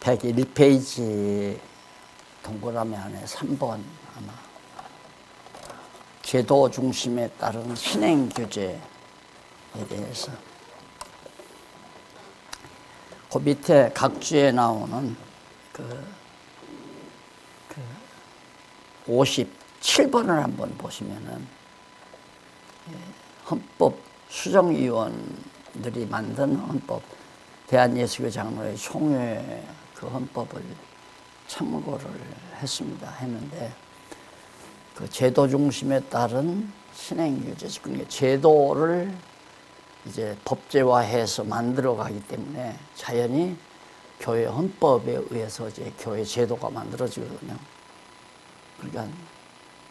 101페이지 동그라미 안에 3번 아마 제도 중심에 따른 신행 규제에 대해서 그 밑에 각주에 나오는 그 57번을 한번 보시면은 헌법 수정위원들이 만든 헌법 대한예수교 장로회 총회 그 헌법을 참고를 했는데 그 제도 중심에 따른 신행 규제, 그러니까 제도를 이제 법제화해서 만들어가기 때문에 자연히 교회 헌법에 의해서 이제 교회 제도가 만들어지거든요. 그러니까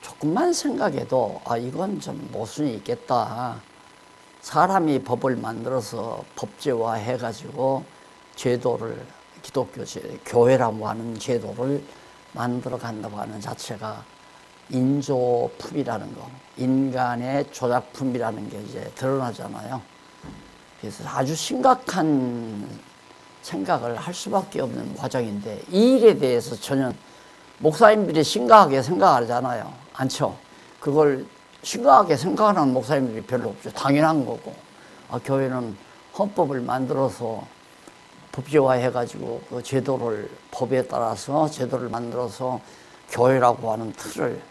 조금만 생각해도 아 이건 좀 모순이 있겠다. 사람이 법을 만들어서 법제화해가지고 제도를 기독교 교회라고 하는 제도를 만들어 간다고 하는 자체가 인조품이라는 거, 인간의 조작품이라는 게 이제 드러나잖아요. 그래서 아주 심각한 생각을 할 수밖에 없는 과정인데 이 일에 대해서 전혀 목사님들이 심각하게 생각하잖아요. 않죠? 그걸 심각하게 생각하는 목사님들이 별로 없죠. 당연한 거고. 아, 교회는 헌법을 만들어서 법제화해가지고 그 제도를 법에 따라서 제도를 만들어서 교회라고 하는 틀을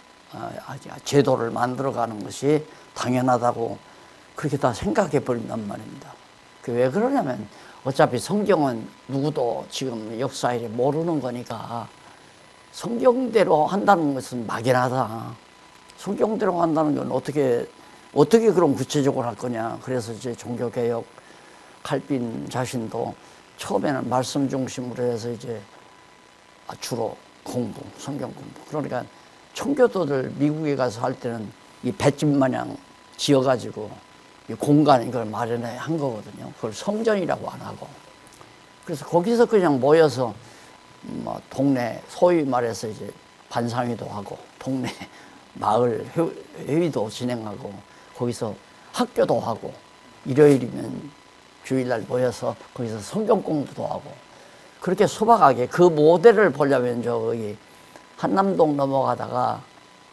제도를 만들어가는 것이 당연하다고 그렇게 다 생각해 버린단 말입니다. 왜 그러냐면 어차피 성경은 누구도 지금 역사일에 모르는 거니까 성경대로 한다는 것은 막연하다. 성경대로 한다는 건 어떻게 그럼 구체적으로 할 거냐. 그래서 이제 종교개혁 칼빈 자신도 처음에는 말씀 중심으로 해서 이제 주로 공부, 성경 공부. 그러니까 청교도들 미국에 가서 할 때는 이 볏짚 마냥 지어가지고 이 공간 이걸 마련해 한 거거든요. 그걸 성전이라고 안 하고. 그래서 거기서 그냥 모여서 뭐 동네 소위 말해서 이제 반상회도 하고 동네 마을 회의도 진행하고 거기서 학교도 하고 일요일이면 주일날 모여서 거기서 성경 공부도 하고 그렇게 소박하게 그 모델을 보려면 저기 한남동 넘어가다가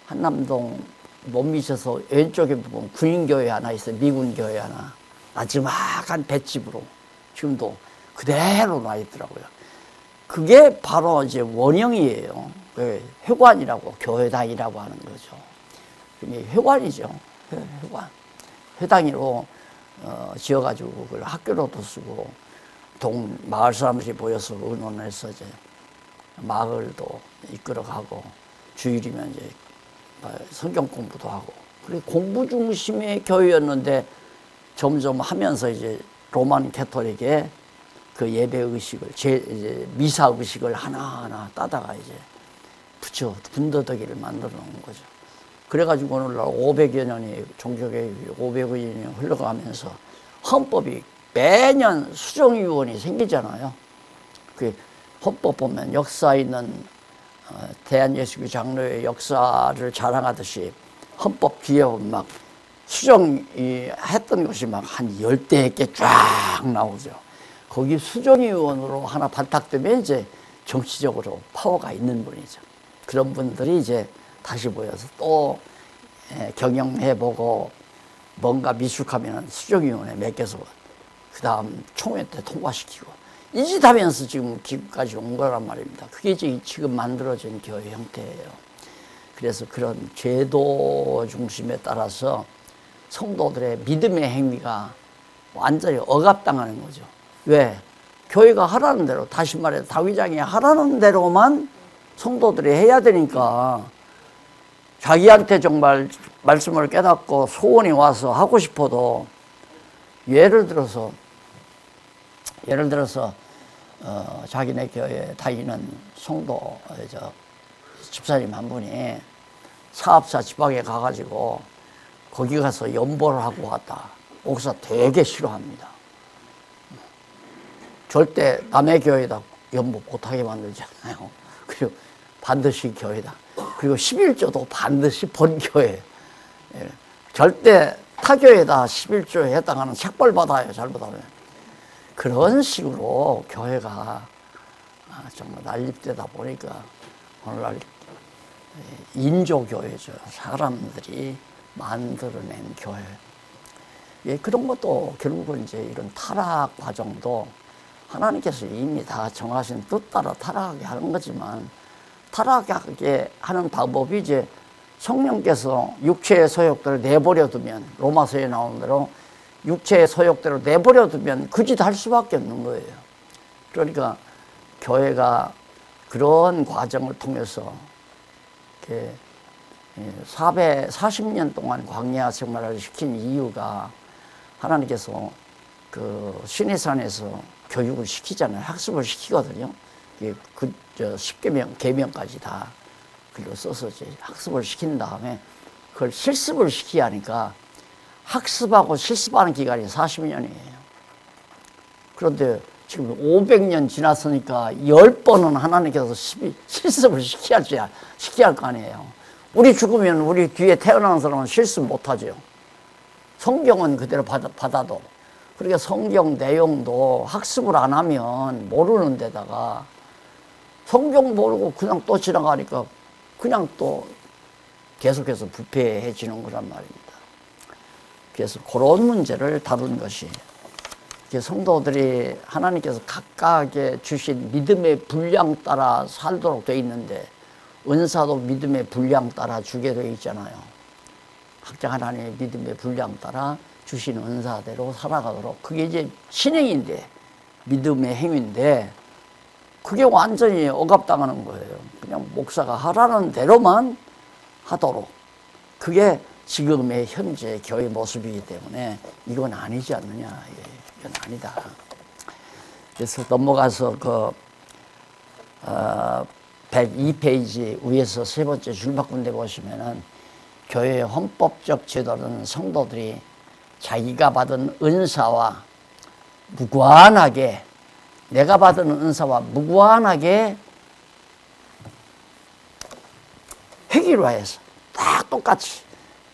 한남동 못 미쳐서 왼쪽에 보면 군인교회 하나 있어요. 미군교회 하나. 나지막한 볏집으로 지금도 그대로 나 있더라고요. 그게 바로 이제 원형이에요. 회관이라고, 교회당이라고 하는 거죠. 그게 회관이죠. 회관. 회당으로 지어가지고 그걸 학교로도 쓰고 마을 사람들이 모여서 의논해서 이제 마을도 이끌어가고 주일이면 이제 성경 공부도 하고 그리고 공부 중심의 교회였는데 점점 하면서 이제 로만 캐톨릭의 그 예배 의식을 이제 미사 의식을 하나하나 따다가 이제 붙여 군더더기를 만들어 놓은 거죠. 그래가지고 오늘날 500여 년이 종교개혁이 500여 년이 흘러가면서 헌법이 매년 수정위원이 생기잖아요. 그 헌법 보면 역사 있는 대한예수교 장로의 역사를 자랑하듯이 헌법 뒤에 막 수정이 했던 것이 막 한 10대 개 쫙 나오죠. 거기 수정위원으로 하나 발탁되면 이제 정치적으로 파워가 있는 분이죠. 그런 분들이 이제 다시 모여서 또 경영해보고 뭔가 미숙하면 수정위원회 맡겨서 그 다음 총회 때 통과시키고 이 짓 하면서 지금까지 온 거란 말입니다. 그게 지금 만들어진 교회 형태예요. 그래서 그런 제도 중심에 따라서 성도들의 믿음의 행위가 완전히 억압당하는 거죠. 왜? 교회가 하라는 대로, 다시 말해 다윗왕이 하라는 대로만 성도들이 해야 되니까 자기한테 정말 말씀을 깨닫고 소원이 와서 하고 싶어도 예를 들어서 자기네 교회에 다니는 성도 집사님 한 분이 사업사 지방에 가가지고 거기 가서 연보를 하고 왔다. 목사 되게 싫어합니다. 절대 남의 교회에다 연보 못하게 만들잖아요. 그리고 반드시 교회다. 그리고 11조도 반드시 본교회. 절대 타교회에다 11조에 해당하는 책벌 받아요. 잘못하면. 그런 식으로 교회가 정말 난립되다 보니까 오늘날 인조교회죠. 사람들이 만들어낸 교회. 예, 그런 것도 결국은 이제 이런 타락 과정도 하나님께서 이미 다 정하신 뜻 따라 타락하게 하는 거지만, 타락하게 하는 방법이 이제 성령께서 육체의 소욕대로 내버려 두면, 로마서에 나오는 대로 육체의 소욕대로 내버려 두면 그 짓 할 수밖에 없는 거예요. 그러니까 교회가 그런 과정을 통해서 이렇게 440년 동안 광야 생활을 시킨 이유가, 하나님께서 그 시내산에서 교육을 시키잖아요. 학습을 시키거든요. 그 10계명, 계명까지 다 글로 써서 이제 학습을 시킨 다음에 그걸 실습을 시키야 하니까 학습하고 실습하는 기간이 40년이에요. 그런데 지금 500년 지났으니까 10번은 하나님께서 실습을 시켜야 할 거 아니에요. 우리 죽으면 우리 뒤에 태어나는 사람은 실습 못하죠. 성경은 그대로 받아도. 그러니까 성경 내용도 학습을 안 하면 모르는 데다가, 성경 모르고 그냥 또 지나가니까 그냥 또 계속해서 부패해지는 거란 말입니다. 그래서 그런 문제를 다룬 것이, 성도들이 하나님께서 각각에 주신 믿음의 분량 따라 살도록 되어 있는데, 은사도 믿음의 분량 따라 주게 되어 있잖아요. 각자 하나님의 믿음의 분량 따라 주신 은사대로 살아가도록. 그게 이제 신행인데, 믿음의 행위인데, 그게 완전히 억압당하는 거예요. 그냥 목사가 하라는 대로만 하도록. 그게 지금의 현재 교회 모습이기 때문에 이건 아니지 않느냐. 이건 아니다. 그래서 넘어가서 102페이지 위에서 세 번째 줄바꾼 데 보시면은, 교회의 헌법적 제도는 성도들이 자기가 받은 은사와 무관하게, 내가 받은 은사와 무관하게 획일화해서 딱 똑같이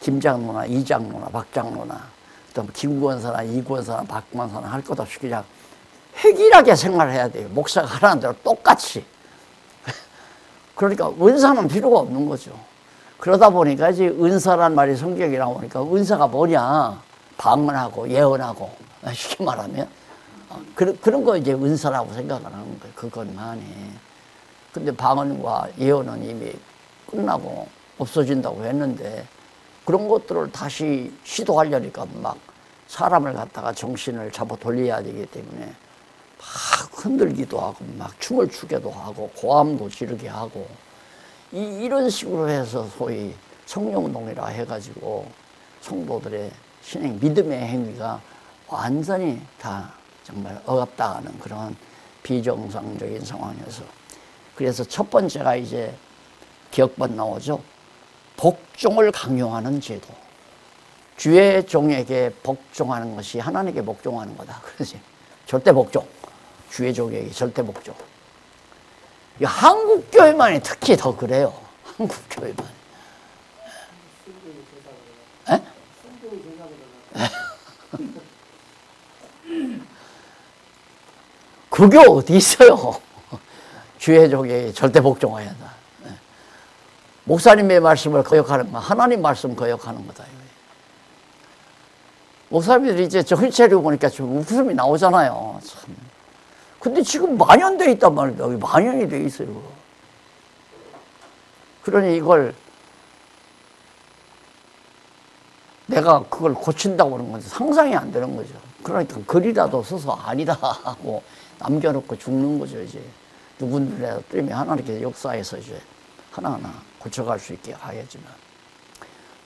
김장로나 이장로나 박장로나 또 김구원사나 이구원사나 박구원사나 할 것 없이 그냥 획일하게 생활해야 돼요. 목사가 하라는 대로 똑같이. 그러니까 은사는 필요가 없는 거죠. 그러다 보니까 이제 은사란 말이 성경에 나오니까, 은사가 뭐냐? 방언하고 예언하고, 쉽게 말하면 그런 거 이제 은사라고 생각을 하는 거예요. 그것만이. 근데 방언과 예언은 이미 끝나고 없어진다고 했는데, 그런 것들을 다시 시도하려니까 막 사람을 갖다가 정신을 잡아 돌려야 되기 때문에 막 흔들기도 하고 막 춤을 추게도 하고 고함도 지르게 하고, 이런 식으로 해서 소위 성령운동이라 해가지고 성도들의 신행, 믿음의 행위가 완전히 다 정말 억압당하는 그런 비정상적인 상황이어서, 그래서 첫 번째가 이제 기억번 나오죠. 복종을 강요하는 제도. 주의 종에게 복종하는 것이 하나님께 복종하는 거다. 그러지. 절대 복종. 주의 종에게 절대 복종. 이 한국 교회만이 특히 더 그래요. 한국 교회만. 에? 그게 어디 있어요? 주의 종에게 절대 복종해야 한다. 목사님의 말씀을 거역하는 거, 하나님 말씀 거역하는 거다. 목사님들이 이제 정신 차리고 보니까 좀 웃음이 나오잖아요. 참. 근데 지금 만연돼 있단 말이다. 만연이 돼 있어요. 그러니 이걸 내가 그걸 고친다고 그러는 건데 상상이 안 되는 거죠. 그러니까 글이라도 써서 아니다 하고 남겨놓고 죽는 거죠. 이제 누군들이라도 때문에 하나님께서 역사에서 이제 하나하나 고쳐갈 수 있게 하겠지만,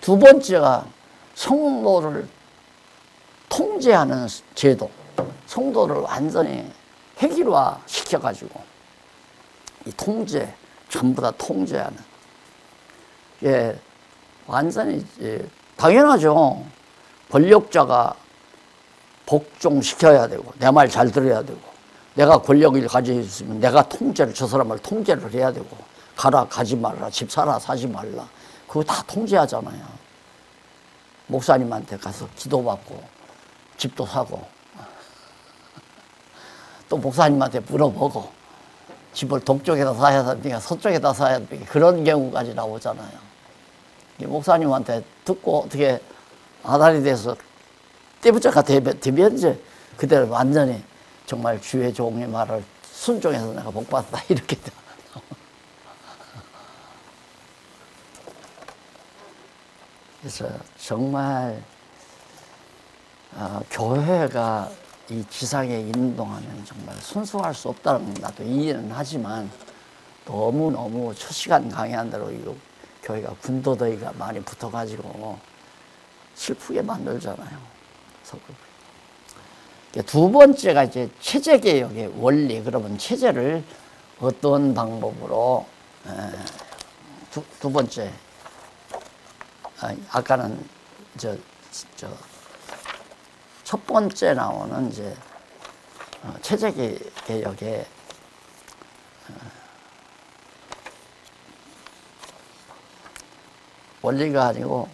두 번째가 성도를 통제하는 제도. 성도를 완전히 획일화 시켜가지고 이 통제, 전부 다 통제하는. 예, 완전히 당연하죠. 권력자가 복종시켜야 되고 내 말 잘 들어야 되고, 내가 권력을 가지고 있으면 내가 통제를, 저 사람을 통제를 해야 되고, 가라 가지 말라, 집 사라 사지 말라, 그거 다 통제하잖아요. 목사님한테 가서 기도받고 집도 사고 또 목사님한테 물어보고 집을 동쪽에다 사야 됩니까? 서쪽에다 사야 됩니까? 그런 경우까지 나오잖아요. 목사님한테 듣고 어떻게 아달이 돼서 떼부자가 되면 이제 그대로 완전히 정말 주의 종의 말을 순종해서 내가 복받았다 이렇게 돼. 그래서 정말 교회가 이 지상에 있는 동안에는 정말 순수할 수 없다는 건 나도 이해는 하지만 너무너무 첫 시간 강의한 대로 이 교회가 군더더기가 많이 붙어가지고 슬프게 만들잖아요. 두 번째가 이제 체제개혁의 원리. 그러면 체제를 어떤 방법으로 두 번째 아까는 첫 번째 나오는 이제 체제개혁의 원리가 아니고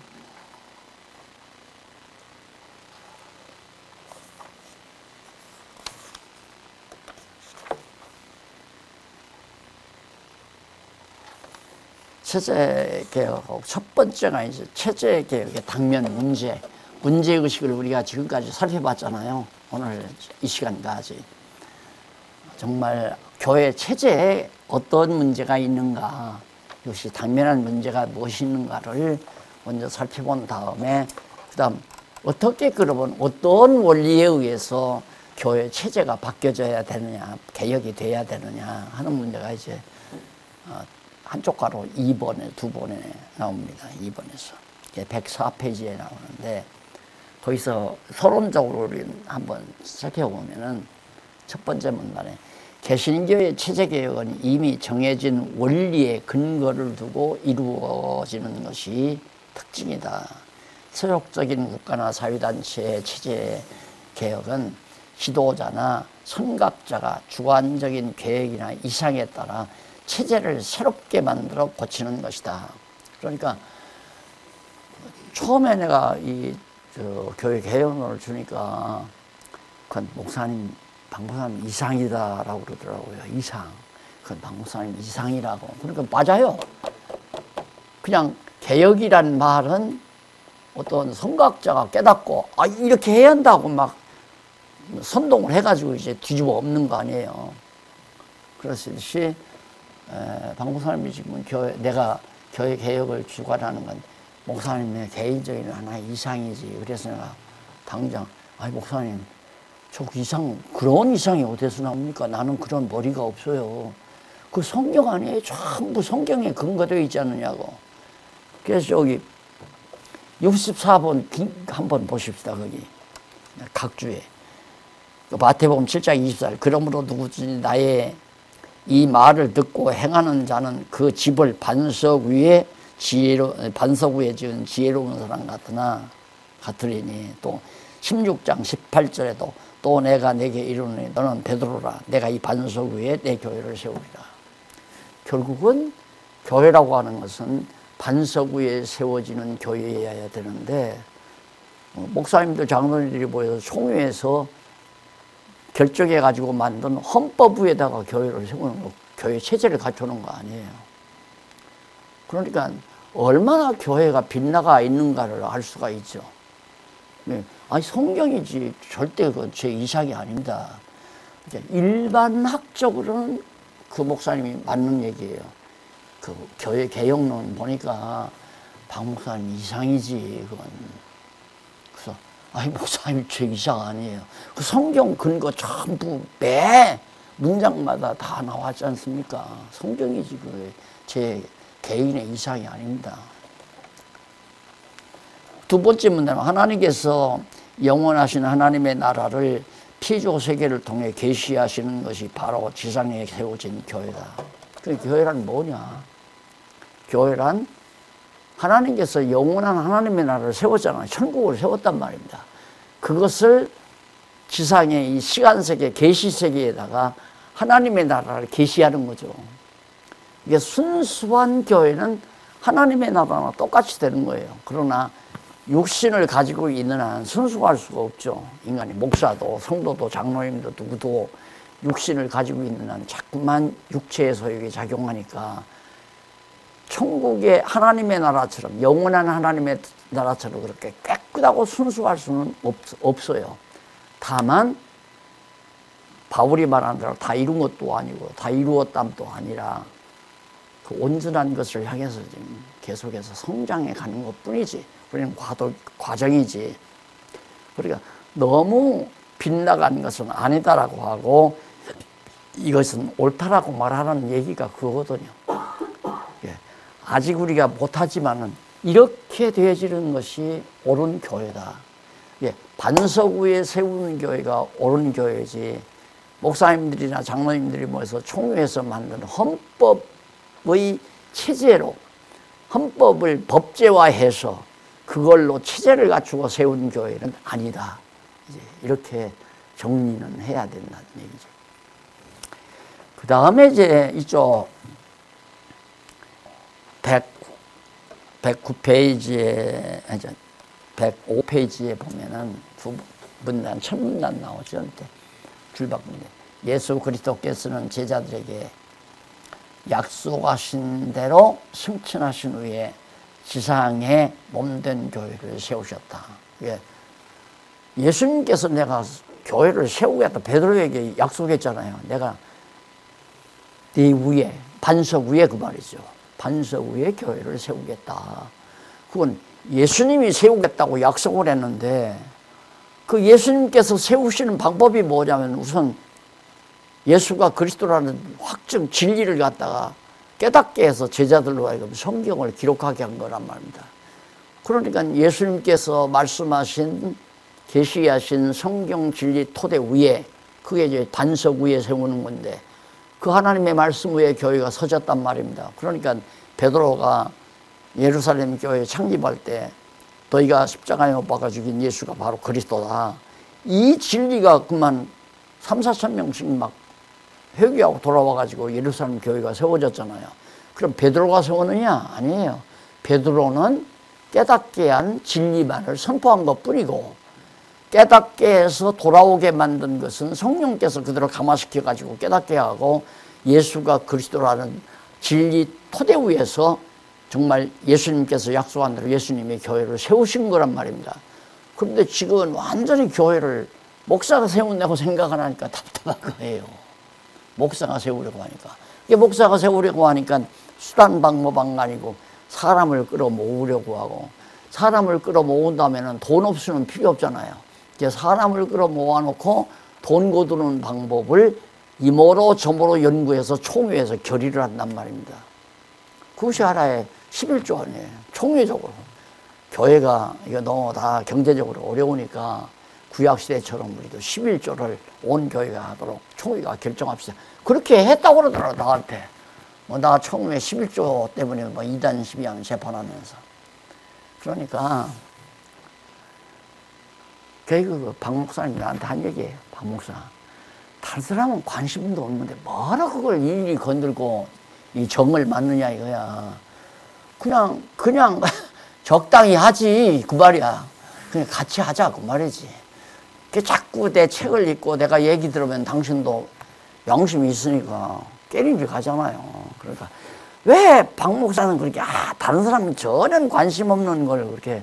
체제개혁하고 첫 번째가 이제 체제개혁의 당면 문제의식을 우리가 지금까지 살펴봤잖아요. 오늘 이 시간까지. 정말 교회 체제에 어떤 문제가 있는가, 역시 당면한 문제가 무엇이 있는가를 먼저 살펴본 다음에 그 다음 어떻게 그러면 어떤 원리에 의해서 교회 체제가 바뀌어져야 되느냐, 개혁이 돼야 되느냐 하는 문제가 이제 한쪽 가로 2번에 2번에 나옵니다. 2번에서 104페이지에 나오는데 거기서 서론적으로 우리 한번 살펴보면은 첫 번째 문단에 개신교의 체제개혁은 이미 정해진 원리의 근거를 두고 이루어지는 것이 특징이다. 세속적인 국가나 사회단체의 체제개혁은 지도자나 선각자가 주관적인 계획이나 이상에 따라 체제를 새롭게 만들어 고치는 것이다. 그러니까 처음에 내가 이 교회 개혁론을 주니까 그건 목사님, 박목사님 이상이다라고 그러더라고요. 이상. 그건 박목사님 이상이라고. 그러니까 맞아요. 그냥 개혁이란 말은 어떤 선각자가 깨닫고 이렇게 해야 한다고 막 선동을 해가지고 이제 뒤집어 엎는 거 아니에요. 그렇듯이 박목사님이 지금 내가 교회 개혁을 주관하는 건 목사님의 개인적인 하나의 이상이지. 그래서 내가 당장 목사님 저 이상, 그런 이상이 어디서 나옵니까? 나는 그런 머리가 없어요. 그 성경 안에 전부 성경에 근거되어 있지 않느냐고. 그래서 여기 64번 한번 보십시다. 거기 각주에 마태복음 7장 24절 그러므로 누구든지 나의 이 말을 듣고 행하는 자는 그 집을 반석 위에 지은 지혜로운 사람 같으리니 또 16장 18절에도 또 내가 내게 이르노니 너는 베드로라 내가 이 반석 위에 내 교회를 세우리라. 결국은 교회라고 하는 것은 반석 위에 세워지는 교회여야 되는데 목사님들 장로님들이 모여서 총회에서 결정해 가지고 만든 헌법 위에다가 교회를 세우는 거, 교회 체제를 갖추는 거 아니에요. 그러니까 얼마나 교회가 빗나가 있는가를 알 수가 있죠. 성경이지 절대 그 제 이상이 아닙니다. 일반학적으로는 그 목사님이 맞는 얘기예요. 그 교회 개혁론 보니까 박 목사님 이상이지 그건. 그래서 목사님 제 이상 아니에요. 그 성경 근거 전부 매 문장마다 다 나왔지 않습니까? 성경이지 그 제 개인의 이상이 아닙니다. 두 번째 문제는 하나님께서 영원하신 하나님의 나라를 피조 세계를 통해 계시하시는 것이 바로 지상에 세워진 교회다. 그 교회란 뭐냐? 교회란 하나님께서 영원한 하나님의 나라를 세웠잖아요. 천국을 세웠단 말입니다. 그것을 지상의 이 시간세계, 계시세계에다가 하나님의 나라를 계시하는 거죠. 이게 순수한 교회는 하나님의 나라랑 똑같이 되는 거예요. 그러나 육신을 가지고 있는 한 순수할 수가 없죠. 인간이 목사도 성도도 장로님도 누구도 육신을 가지고 있는 한 자꾸만 육체의 소욕이 작용하니까 천국의 하나님의 나라처럼, 영원한 하나님의 나라처럼 그렇게 깨끗하고 순수할 수는 없어요. 다만 바울이 말하는 대로 다 이룬 것도 아니고 다 이루었담도 아니라 그 온전한 것을 향해서 지금 계속해서 성장해 가는 것뿐이지, 우리는 과정이지. 그러니까 너무 빗나간 것은 아니다라고 하고 이것은 옳다라고 말하는 얘기가 그거거든요. 예. 아직 우리가 못하지만은 이렇게 되어지는 것이 옳은 교회다. 예. 반석 위에 세우는 교회가 옳은 교회지, 목사님들이나 장로님들이 모여서 총회에서 만든 헌법의 체제로, 헌법을 법제화해서 그걸로 체제를 갖추고 세운 교회는 아니다. 이제 이렇게 정리는 해야 된다는 얘기죠. 그 다음에 이제 이쪽 109페이지에, 105페이지에 보면은 두 문단, 첫 문단 나오죠. 줄바꿈인데, 예수 그리스도께서는 제자들에게 약속하신 대로 승천하신 후에 지상에 몸된 교회를 세우셨다. 예수님께서 내가 교회를 세우겠다 베드로에게 약속했잖아요. 내가 네 위에, 반석 위에, 그 말이죠. 반석 위에 교회를 세우겠다. 그건 예수님이 세우겠다고 약속을 했는데, 그 예수님께서 세우시는 방법이 뭐냐면 우선 예수가 그리스도라는 확증 진리를 갖다가 깨닫게 해서 제자들로 하여금 성경을 기록하게 한 거란 말입니다. 그러니까 예수님께서 말씀하신, 계시하신 성경 진리 토대 위에, 그게 이제 반석 위에 세우는 건데, 그 하나님의 말씀 위에 교회가 서졌단 말입니다. 그러니까 베드로가 예루살렘 교회 창립할 때 너희가 십자가에 못 박아 죽인 예수가 바로 그리스도다, 이 진리가 그만 3,4천 명씩 막 회개하고 돌아와가지고 예루살렘 교회가 세워졌잖아요. 그럼 베드로가 세우느냐? 아니에요. 베드로는 깨닫게 한 진리만을 선포한 것뿐이고, 깨닫게 해서 돌아오게 만든 것은 성령께서 그대로 감화시켜가지고 깨닫게 하고 예수가 그리스도라는 진리 토대 위에서 정말 예수님께서 약속한 대로 예수님의 교회를 세우신 거란 말입니다. 그런데 지금은 완전히 교회를 목사가 세운다고 생각을 하니까 답답한 거예요. 목사가 세우려고 하니까. 이게 목사가 세우려고 하니까 수단 방법은 아니고 사람을 끌어모으려고 하고, 사람을 끌어모은다면 돈 없으면 필요 없잖아요. 이제 사람을 끌어모아놓고 돈 거두는 방법을 이모로 저모로 연구해서 총회에서 결의를 한단 말입니다. 그것이 하나의 11조 아니에요. 총회적으로. 교회가 이거 너무 다 경제적으로 어려우니까 구약시대처럼 우리도 11조를 온 교회가 하도록 총회가 결정합시다. 그렇게 했다고 그러더라고, 나한테. 나 처음에 11조 때문에 이단 12양 재판하면서. 그러니까, 박 목사님이 나한테 한 얘기예요. 박 목사. 다른 사람은 관심도 없는데 뭐라 그걸 일일이 건들고 이 정을 맞느냐 이거야. 그냥 적당히 하지, 그 말이야. 그냥 같이 하자, 그 말이지. 자꾸 내 책을 읽고 내가 얘기 들으면 당신도 양심이 있으니까 깨리를 가잖아요. 그러니까 왜 박 목사는 그렇게 다른 사람은 전혀 관심 없는 걸 그렇게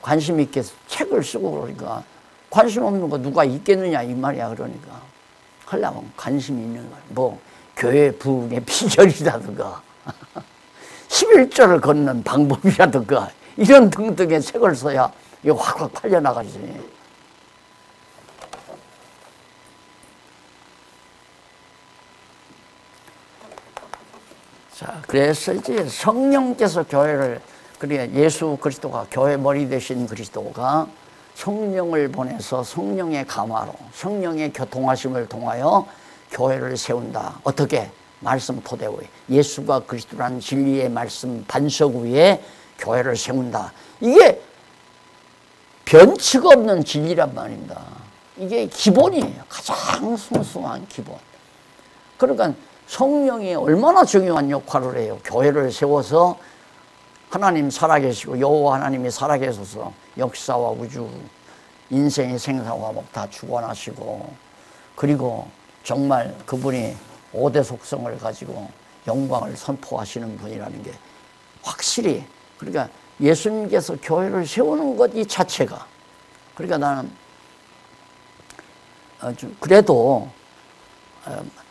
관심 있게 책을 쓰고 그러니까, 관심 없는 거 누가 있겠느냐 이 말이야. 그러니까 하려면 관심이 있는 거야. 뭐 교회 부흥의 비결이라든가 11조를 걷는 방법이라든가 이런 등등의 책을 써야 이거 확확 팔려나가지. 자, 그래서 이제 성령께서 교회를, 그러니까 예수 그리스도가 교회 머리 되신 그리스도가 성령을 보내서 성령의 감화로, 성령의 교통하심을 통하여 교회를 세운다. 어떻게? 말씀 토대 위에, 예수가 그리스도라는 진리의 말씀 반석 위에 교회를 세운다. 이게 변치가 없는 진리란 말입니다. 이게 기본이에요. 가장 순수한 기본. 그러니까 성령이 얼마나 중요한 역할을 해요. 교회를 세워서 하나님 살아계시고 여호와 하나님이 살아계셔서 역사와 우주, 인생의 생사화목 다 주관하시고, 그리고 정말 그분이 5대 속성을 가지고 영광을 선포하시는 분이라는 게 확실히, 그러니까 예수님께서 교회를 세우는 것 이 자체가, 그러니까 나는 그래도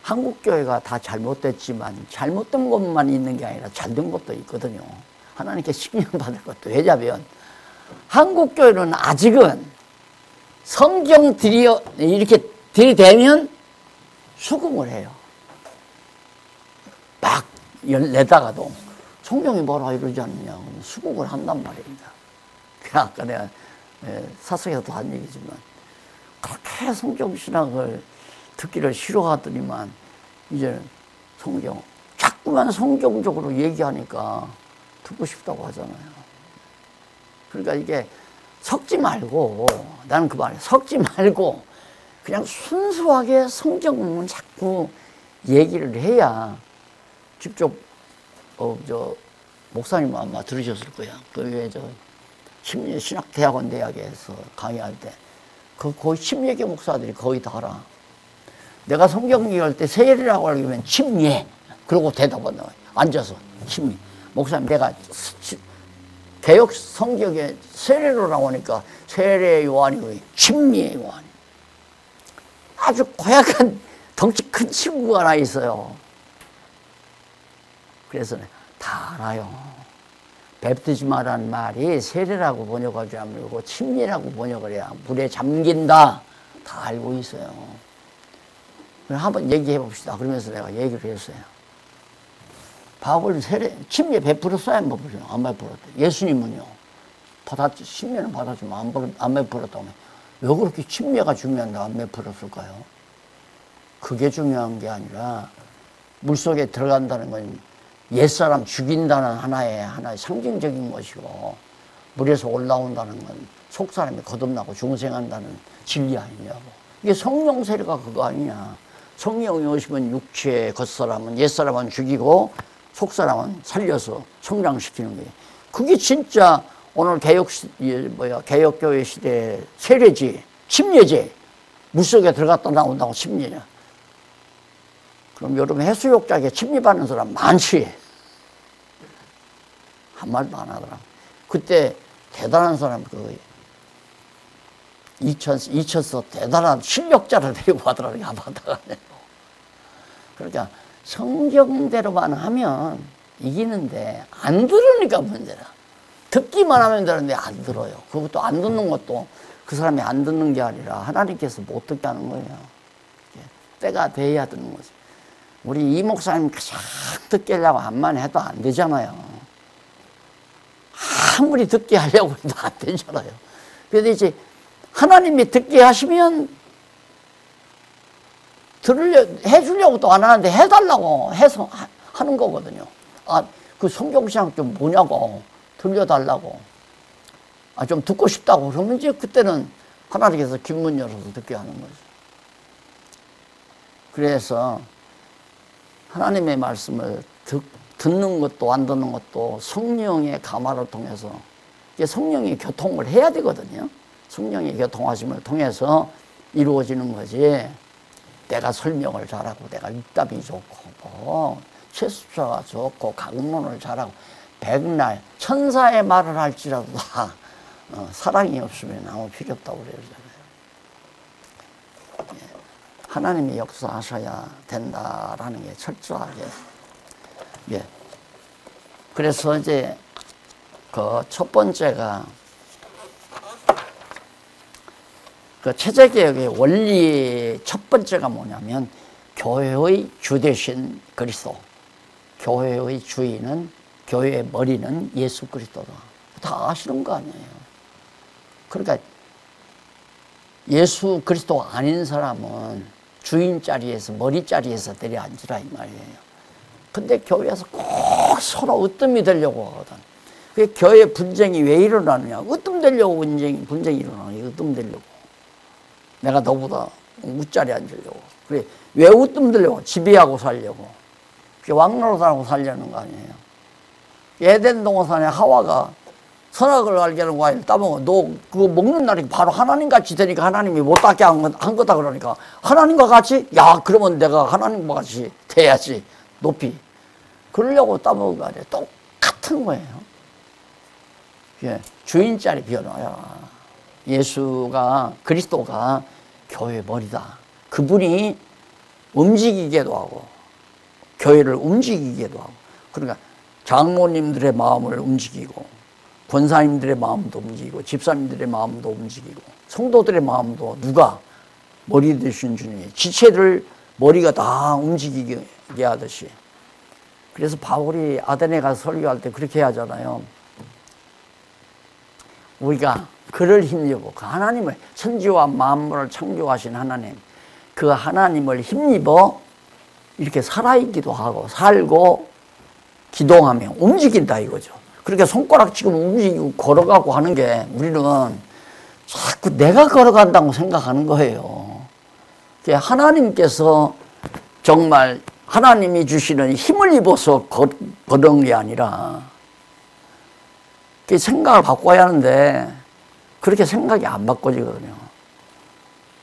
한국 교회가 다 잘못됐지만 잘못된 것만 있는 게 아니라 잘된 것도 있거든요. 하나님께 칭찬받을 것도. 왜냐하면 한국 교회는 아직은 성경 이렇게 들이대면 수긍을 해요. 막 내다가도 성경이 뭐라 이러지 않느냐 수긍을 한단 말입니다. 아까 내가 사석에서도 한 얘기지만 그렇게 성경신학을 듣기를 싫어하더니만 이제는 자꾸만 성경적으로 얘기하니까 듣고 싶다고 하잖아요. 그러니까 이게 섞지 말고, 나는 그 말에 섞지 말고 그냥 순수하게 성경은 자꾸 얘기를 해야 직접 목사님 아마 들으셨을 거야. 그 신학대학원 대학에서 강의할 때 거의 침례계 목사들이 거의 다 알아. 내가 성경 얘기할 때 세례라고 하려면 침례 그러고 대답한다. 앉아서 침례. 목사님 내가 개혁 성경에 세례로 나오니까 세례 요한이 침례 요한. 아주 고약한 덩치 큰 친구가 하나 있어요. 그래서 다 알아요. 베프티즘이라는 말이 세례라고 번역하지 않고 침례라고 번역을 해야 물에 잠긴다. 다 알고 있어요. 그럼 한번 얘기해 봅시다. 그러면서 내가 얘기를 했어요. 바울 침례 베풀었어요? 안 베풀었어요? 안 베풀었대. 예수님은요. 침례는 받았지만 안 베풀었다고. 왜 그렇게 침례가 중요한데 안 베풀었을까요? 그게 중요한 게 아니라 물속에 들어간다는 건 옛사람 죽인다는 하나의 상징적인 것이고, 물에서 올라온다는 건 속사람이 거듭나고 중생한다는 진리 아니냐고. 이게 성령 세례가 그거 아니냐. 성령이 오시면 육체의 겉사람은 옛사람은 죽이고 속사람은 살려서 성장시키는 거예요. 그게 진짜 오늘 개혁교회 시대의 세례지, 침례지. 물속에 들어갔다 나온다고 침례냐. 그럼 여러분 해수욕장에 침례받는 사람 많지? 한 말도 안 하더라. 그때 대단한 사람, 이천서 대단한 실력자를 데리고 가더라고요. 아바다가네. 그러니까 성경대로만 하면 이기는데 안 들으니까 문제라. 듣기만 하면 되는데 안 들어요. 그것도 안 듣는 것도 그 사람이 안 듣는 게 아니라 하나님께서 못 듣게 하는 거예요. 때가 돼야 듣는 거죠. 우리 이 목사님 가장 듣게 하려고 암만 해도 안 되잖아요. 아무리 듣게 하려고 해도 안 되잖아요. 그래서 이제 하나님이 듣게 하시면 해주려고 또 안 하는데 해달라고 해서 하는 거거든요. 그 성경신학 좀 뭐냐고 들려달라고. 좀 듣고 싶다고 그러면 이제 그때는 하나님께서 긴문 열어서 듣게 하는 거죠. 그래서 하나님의 말씀을 듣는 것도 안 듣는 것도 성령의 감화를 통해서 성령이 교통을 해야 되거든요. 성령의 교통하심을 통해서 이루어지는 거지. 내가 설명을 잘하고 내가 입답이 좋고 체수처가 좋고 강론을 잘하고 백날 천사의 말을 할지라도 다 사랑이 없으면 아무 필요 없다고 그러잖아요. 하나님이 역사하셔야 된다라는 게 철저하게. 그래서 이제 그 첫 번째가 그 체제개혁의 원리 첫 번째가 뭐냐면 교회의 주 되신 그리스도. 교회의 주인은, 교회의 머리는 예수 그리스도다. 다 아시는 거 아니에요. 그러니까 예수 그리스도 아닌 사람은 주인 자리에서, 머리 자리에서 내려앉으라 이 말이에요. 근데 교회에서 꼭 서로 으뜸이 되려고 하거든. 그 교회 분쟁이 왜 일어나느냐. 으뜸 되려고 분쟁이 일어나는 거야. 으뜸 되려고. 내가 너보다 윗자리에 앉으려고. 그래. 왜 으뜸 되려고? 지배하고 살려고. 그게 왕노릇하고 살려는 거 아니에요. 에덴 동산에 하와가 선악을 알게 하는 과일 따먹어. 너 그거 먹는 날이 바로 하나님 같이 되니까 하나님이 못 닦게 한 거다 그러니까 하나님과 같이? 야, 그러면 내가 하나님과 같이 돼야지. 높이. 그러려고 따먹은 거 아니에요. 똑같은 거예요. 예, 주인자리 비워놔야. 예수가, 그리스도가 교회의 머리다. 그분이 움직이게도 하고 교회를 움직이게도 하고, 그러니까 장로님들의 마음을 움직이고 권사님들의 마음도 움직이고 집사님들의 마음도 움직이고 성도들의 마음도 누가? 머리 되신 주님이 지체들 머리가 다 움직이게 하듯이. 그래서 바울이 아테네 가서 설교할 때 그렇게 하잖아요. 우리가 그를 힘입어, 그 하나님을, 천지와 만물을 창조하신 하나님, 그 하나님을 힘입어 이렇게 살아있기도 하고 살고 기동하며 움직인다 이거죠. 그러니까 손가락 지금 움직이고 걸어가고 하는 게 우리는 자꾸 내가 걸어간다고 생각하는 거예요. 하나님께서 정말 하나님이 주시는 힘을 입어서 걷는 게 아니라 생각을 바꿔야 하는데 그렇게 생각이 안 바꿔지거든요.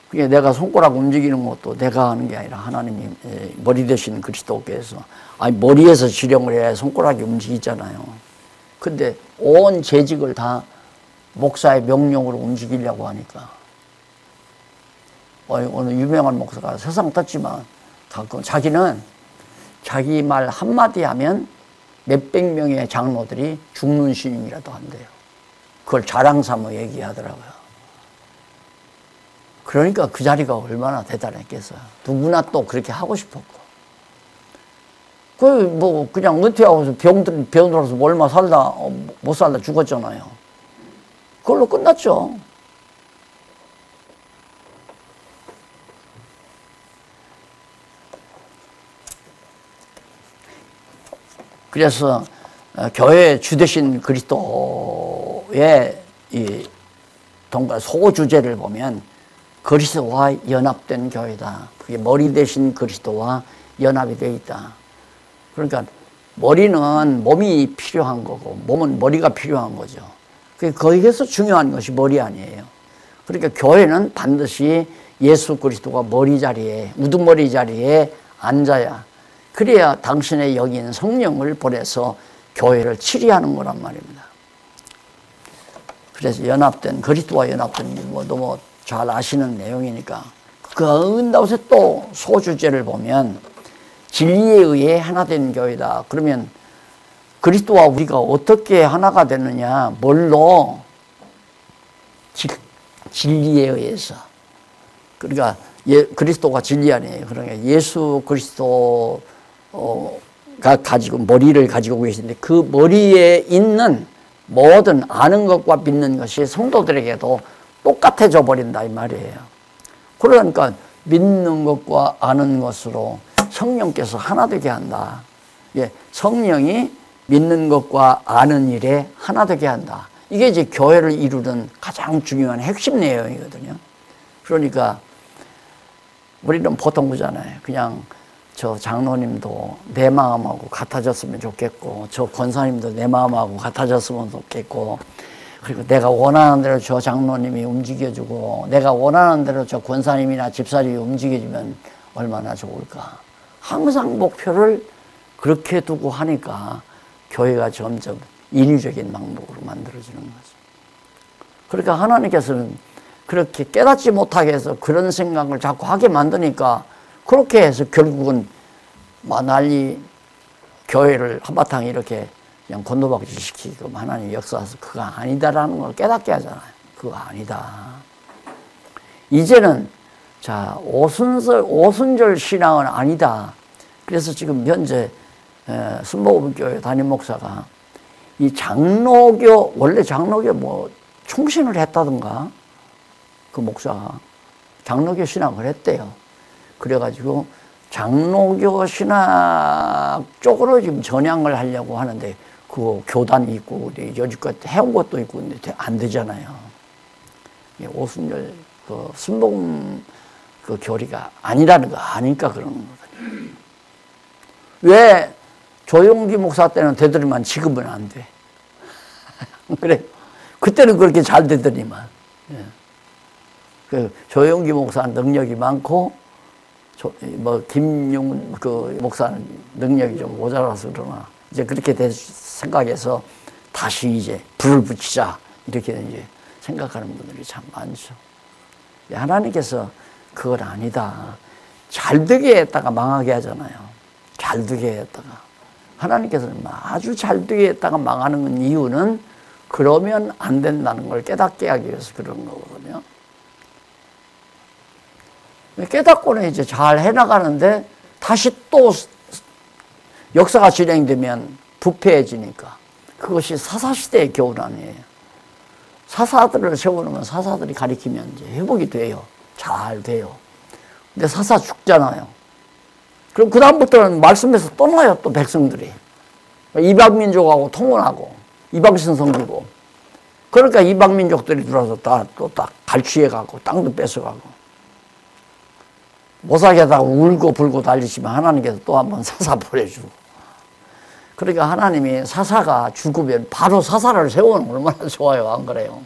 그게 내가 손가락 움직이는 것도 내가 하는 게 아니라 하나님이 머리 되신 그리스도께서, 아니 머리에서 지령을 해야 손가락이 움직이잖아요. 근데 온 재직을 다 목사의 명령으로 움직이려고 하니까 어느 유명한 목사가 세상 떴지만 자기는 자기 말 한마디 하면 몇백 명의 장로들이 죽는 신임이라도 한대요. 그걸 자랑 삼아 얘기하더라고요. 그러니까 그 자리가 얼마나 대단했겠어요. 누구나 또 그렇게 하고 싶었고. 그냥 은퇴하고서 병 들어서 얼마 살다, 못 살다 죽었잖아요. 그걸로 끝났죠. 그래서 교회 주되신 그리스도의 이 소주제를 보면 그리스도와 연합된 교회다. 그게 머리 대신 그리스도와 연합이 되어 있다. 그러니까 머리는 몸이 필요한 거고 몸은 머리가 필요한 거죠. 거기에서 중요한 것이 머리 아니에요. 그러니까 교회는 반드시 예수 그리스도가 머리 자리에, 우두머리 자리에 앉아야, 그래야 당신의 여긴 성령을 보내서 교회를 치리하는 거란 말입니다. 그래서 연합된, 그리스도와 연합된 너무 잘 아시는 내용이니까. 그런다고 해서 또 소주제를 보면 진리에 의해 하나 된 교회다. 그러면 그리스도와 우리가 어떻게 하나가 되느냐? 뭘로? 진리에 의해서. 그러니까 그리스도가 진리 아니에요. 그러니까 예수 그리스도가 가지고 머리를 가지고 계신데 그 머리에 있는 모든 아는 것과 믿는 것이 성도들에게도 똑같아져 버린다 이 말이에요. 그러니까 믿는 것과 아는 것으로 성령께서 하나 되게 한다. 예, 성령이 믿는 것과 아는 일에 하나 되게 한다. 이게 이제 교회를 이루는 가장 중요한 핵심 내용이거든요. 그러니까 우리는 보통 그잖아요. 그냥 저 장로님도 내 마음하고 같아졌으면 좋겠고, 저 권사님도 내 마음하고 같아졌으면 좋겠고, 그리고 내가 원하는 대로 저 장로님이 움직여주고 내가 원하는 대로 저 권사님이나 집사님이 움직여주면 얼마나 좋을까. 항상 목표를 그렇게 두고 하니까 교회가 점점 인위적인 방법으로 만들어지는 거죠. 그러니까 하나님께서는 그렇게 깨닫지 못하게 해서 그런 생각을 자꾸 하게 만드니까 그렇게 해서 결국은 난리 교회를 한바탕 이렇게 그냥 곤도박질 시키고 하나님 역사에서 그거 아니다라는 걸 깨닫게 하잖아요. 그거 아니다. 이제는 자 오순절 신앙은 아니다. 그래서 지금 현재 순복음교회 담임 목사가 이 장로교, 원래 장로교 충신을 했다던가 그 목사가 장로교 신학을 했대요. 그래가지고 장로교 신학 쪽으로 지금 전향을 하려고 하는데 그 교단이 있고 여지껏 해온 것도 있고 근데 안 되잖아요. 오순절 그 순복음 그 교리가 아니라는 거 아니까 그러는 거거든요. 왜 조용기 목사 때는 되더니만 지금은 안 돼? 그래. 그때는 그렇게 잘 되더니만. 예. 그 조용기 목사는 능력이 많고, 김용 그 목사는 능력이 좀 모자라서 그러나, 이제 그렇게 생각해서 다시 이제 불을 붙이자. 이렇게 이제 생각하는 분들이 참 많죠. 하나님께서 그건 아니다. 잘 되게 했다가 망하게 하잖아요. 잘 되게 했다가. 하나님께서는 아주 잘 되게 했다가 망하는 이유는 그러면 안 된다는 걸 깨닫게 하기 위해서 그런 거거든요. 깨닫고는 이제 잘 해나가는데 다시 또 역사가 진행되면 부패해지니까 그것이 사사시대의 교훈 아니에요. 사사들을 세우는 건 사사들이 가리키면 이제 회복이 돼요. 잘 돼요. 근데 사사 죽잖아요. 그럼 그다음부터는 말씀에서 떠나요, 또 백성들이. 이방민족하고 통혼하고, 이방신 섬기고. 그러니까 이방민족들이 들어와서 또 갈취해가고, 땅도 뺏어가고. 못 살겠다고 울고 불고 달리시면 하나님께서 또 한번 사사 보내주고. 그러니까 하나님이 사사가 죽으면 바로 사사를 세우는 얼마나 좋아요, 안 그래요?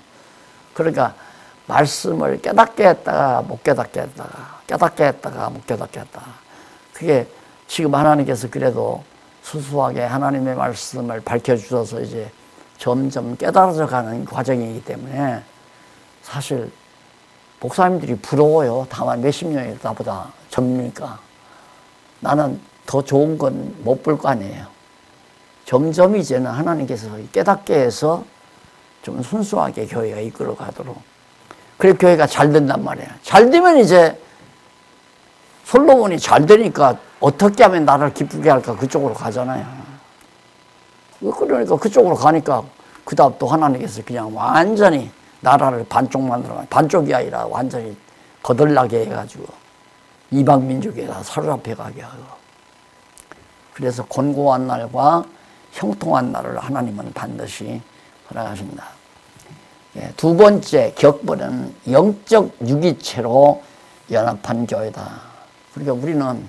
그러니까 말씀을 깨닫게 했다가 못 깨닫게 했다가, 깨닫게 했다가 못 깨닫게 했다가. 그게 지금 하나님께서 그래도 수수하게 하나님의 말씀을 밝혀주셔서 이제 점점 깨달아져 가는 과정이기 때문에 사실 목사님들이 부러워요. 다만 몇십 년이 나보다 젊으니까. 나는 더 좋은 건 못 볼 거 아니에요. 점점 이제는 하나님께서 깨닫게 해서 좀 순수하게 교회가 이끌어 가도록. 그래 교회가 잘 된단 말이에요. 잘 되면 이제 솔로몬이 잘 되니까 어떻게 하면 나를 기쁘게 할까 그쪽으로 가잖아요. 그러니까 그쪽으로 가니까 그 다음 또 하나님께서 그냥 완전히 나라를 반쪽 만들어, 반쪽이 아니라 완전히 거들나게 해가지고 이방 민족에 다 사로잡혀 가게 하고. 그래서 곤고한 날과 형통한 날을 하나님은 반드시 허락하신다. 두 번째 격보는 영적 유기체로 연합한 교회다. 그러니까 우리는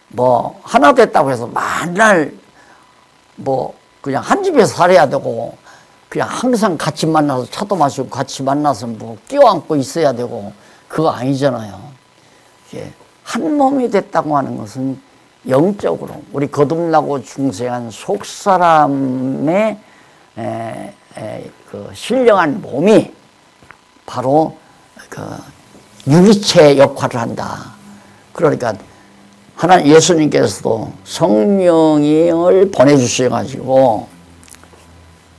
뭐 하나 됐다고 해서 맨날 뭐 그냥 한 집에서 살아야 되고 그냥 항상 같이 만나서 차도 마시고 같이 만나서 뭐 껴안고 있어야 되고 그거 아니잖아요. 한 몸이 됐다고 하는 것은 영적으로 우리 거듭나고 중생한 속사람의 그 신령한 몸이 바로 그 유기체 역할을 한다. 그러니까 하나님 예수님께서도 성령을 보내주셔가지고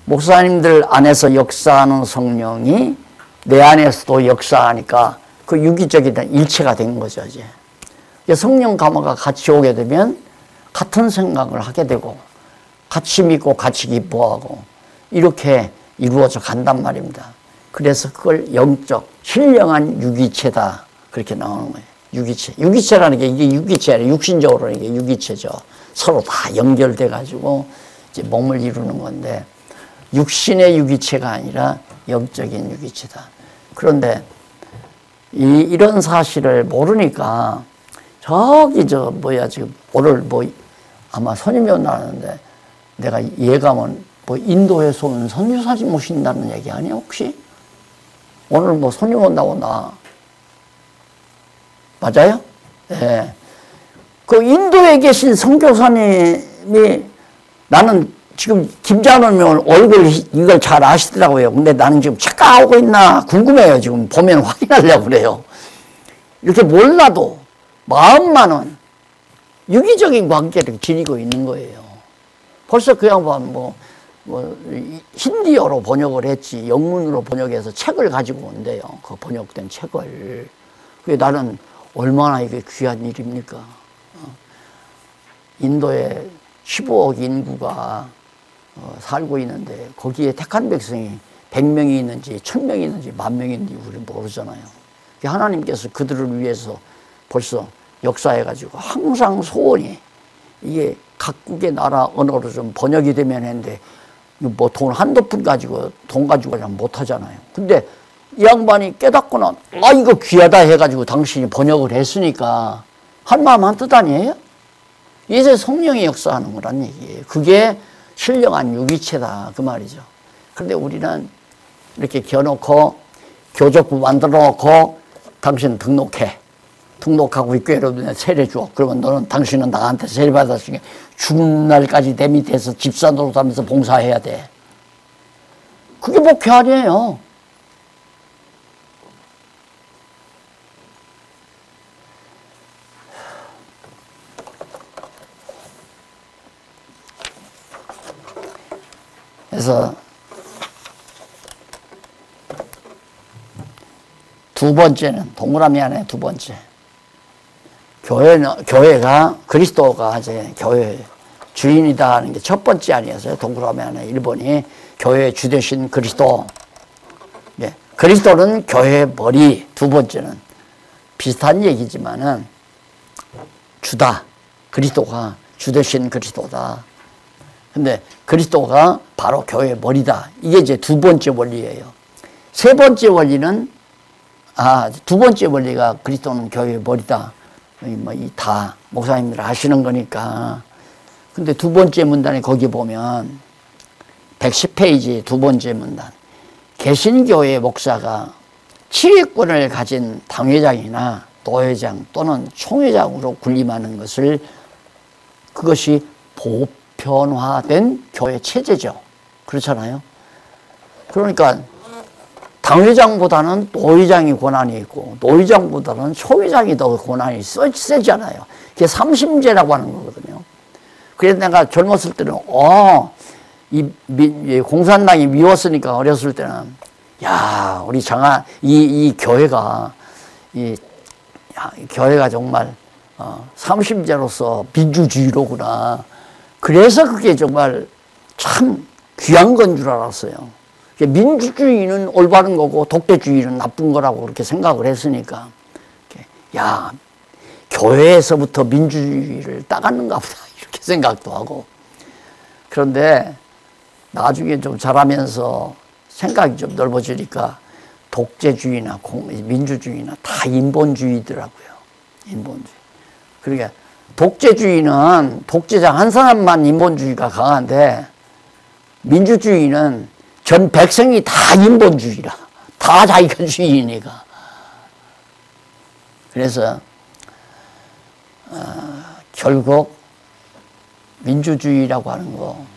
목사님들 안에서 역사하는 성령이 내 안에서도 역사하니까 그 유기적인 일체가 된 거죠. 이제 성령 감화가 같이 오게 되면 같은 생각을 하게 되고 같이 믿고 같이 기뻐하고 이렇게 이루어져 간단 말입니다. 그래서 그걸 영적 신령한 유기체다 그렇게 나오는 거예요. 유기체. 유기체라는 게 이게 유기체 아니에요. 육신적으로는 이게 유기체죠. 서로 다 연결돼 가지고 이제 몸을 이루는 건데 육신의 유기체가 아니라 영적인 유기체다. 그런데 이런 사실을 모르니까 저기 지금 오늘 뭐 아마 손님이 온다는데 내가 예감은 뭐 인도에서 온 선교사님 모신다는 얘기 아니야 혹시? 오늘 뭐 손님 온다고 나 맞아요? 예. 그 인도에 계신 선교사님이 나는 지금 김장로면 얼굴 이걸 잘 아시더라고요. 근데 나는 지금 착각하고 있나 궁금해요. 지금 보면 확인하려고 그래요. 이렇게 몰라도 마음만은 유기적인 관계를 지니고 있는 거예요. 벌써 그 양반 뭐 힌디어로 번역을 했지 영문으로 번역해서 책을 가지고 온대요. 그 번역된 책을. 그게 나는 얼마나 이게 귀한 일입니까? 인도에 15억 인구가 살고 있는데 거기에 택한 백성이 100명이 있는지 1000명이 있는지 10,000명이 있는지 우리는 모르잖아요. 하나님께서 그들을 위해서 벌써 역사해가지고 항상 소원이 이게 각국의 나라 언어로 좀 번역이 되면 했는데 뭐 돈 한두 푼 가지고 돈 가지고 그냥 못하잖아요. 근데 이 양반이 깨닫고는 이거 귀하다 해가지고 당신이 번역을 했으니까 한 마음 한 뜻 아니에요? 이제 성령이 역사하는 거란 얘기예요. 그게 신령한 유기체다 그 말이죠. 그런데 우리는 이렇게 겨놓고 교적부 만들어 놓고 당신 등록해. 등록하고 교회로 세례 줘. 그러면 너는 당신은 나한테 세례 받았으니까 죽는 날까지 내 밑에서 집사 노릇하면서 봉사해야 돼. 그게 목회 아니에요. 그래서 두 번째는 동그라미 안에 두 번째. 교회가 그리스도가 이제 교회 주인이다 하는 게 첫 번째 아니었어요. 동그라미 안에 1번이 교회 주 되신 그리스도. 예. 그리스도는 교회의 머리. 두 번째는 비슷한 얘기지만은 주다. 그리스도가 주 되신 그리스도다. 근데 그리스도가 바로 교회의 머리다. 이게 이제 두 번째 원리예요. 세 번째 원리는 두 번째 원리가 그리스도는 교회의 머리다. 뭐 다 목사님들 하시는 거니까. 근데 두 번째 문단에 거기 보면 110페이지 두 번째 문단. 개신교회 목사가 지휘권을 가진 당회장이나 도회장 또는 총회장으로 군림하는 것을 그것이 보편화된 교회 체제죠. 그렇잖아요. 그러니까 당회장보다는 도의장이 권한이 있고 도의장보다는 총회장이 더 권한이 세잖아요. 그게 삼심제라고 하는 거거든요. 그래서 내가 젊었을 때는 이 공산당이 미웠으니까 어렸을 때는 야 우리 이 교회가 교회가 정말 삼심제로서 민주주의로구나. 그래서 그게 정말 참 귀한 건 줄 알았어요. 민주주의는 올바른 거고 독재주의는 나쁜 거라고 그렇게 생각을 했으니까 야 교회에서부터 민주주의를 따갔는가 보다 이렇게 생각도 하고. 그런데 나중에 좀 자라면서 생각이 좀 넓어지니까 독재주의나 민주주의나 다 인본주의더라고요. 인본주의. 그러니까 독재주의는 독재자 한 사람만 인본주의가 강한데 민주주의는 전 백성이 다 인본주의라. 다 자기가 주인이니까. 그래서 결국 민주주의라고 하는 거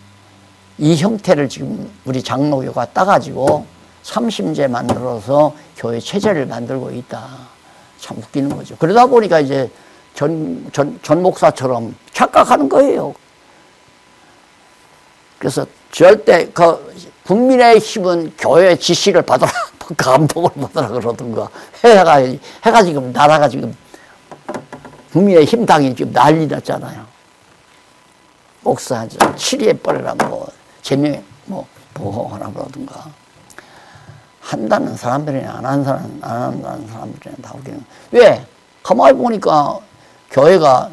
이 형태를 지금 우리 장로교가 따가지고 삼심제 만들어서 교회 체제를 만들고 있다. 참 웃기는 거죠. 그러다 보니까 이제 전 목사처럼 착각하는 거예요. 그래서 절대 국민의힘은 교회 지시를 받아라, 감독을 받아라 그러던가. 해가 지금 나라가 지금 국민의힘 당이 지금 난리 났잖아요. 목사 치리에 버려라 제명에 하나 그러던가. 한다는 사람들이나 안 한다는 사람들이나 다 우리는. 왜? 가만히 보니까 교회가